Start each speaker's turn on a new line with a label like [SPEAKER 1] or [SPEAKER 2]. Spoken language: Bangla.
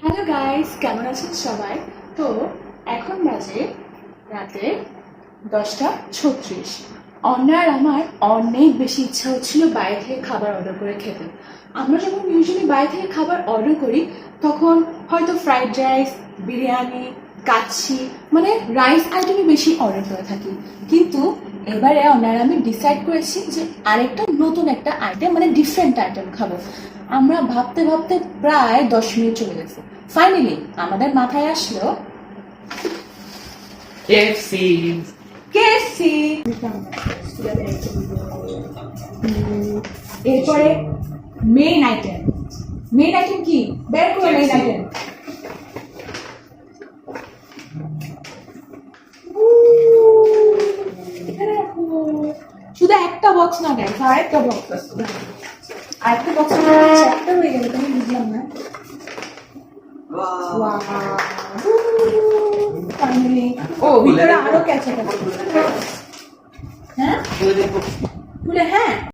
[SPEAKER 1] হ্যালো গাইস, কেমন আছেন সবাই? তো এখন বাজে রাতে 10:36। অন্যার আমার অনেক বেশি ইচ্ছা হচ্ছিল বাইরে থেকে খাবার অর্ডার করে খেতে। আমরা যখন ইউজুয়ালি বাইরে থেকে খাবার অর্ডার করি তখন হয়তো ফ্রাইড রাইস, বিরিয়ানি, কাচ্চি মানে রাইস আইটেমই বেশি অর্ডার করে থাকি। কিন্তু এবারে অন্যার আমি ডিসাইড করেছি যে আরেকটা নতুন একটা আইটেম মানে ডিফারেন্ট আইটেম খাবো। আমরা ভাবতে ভাবতে প্রায় 10 মিনিট চলে গেছে। ফাইনালি আমাদের মাথায় আসলো
[SPEAKER 2] KFC.
[SPEAKER 1] কেএফসি। এরপরে মেইন আইটেম। মেইন আইটেম কি? বের করো মেইন আইটেম। শুধু একটা বক্স না দেয়, আরেকটা বক্স আছে। আরেকটা বক্স একটা হয়ে গেল, তুমি বুঝলাম না। ফাইনালি ও ভিতরে আরো ক্যাচ আছে। হ্যাঁ খুলে হ্যাঁ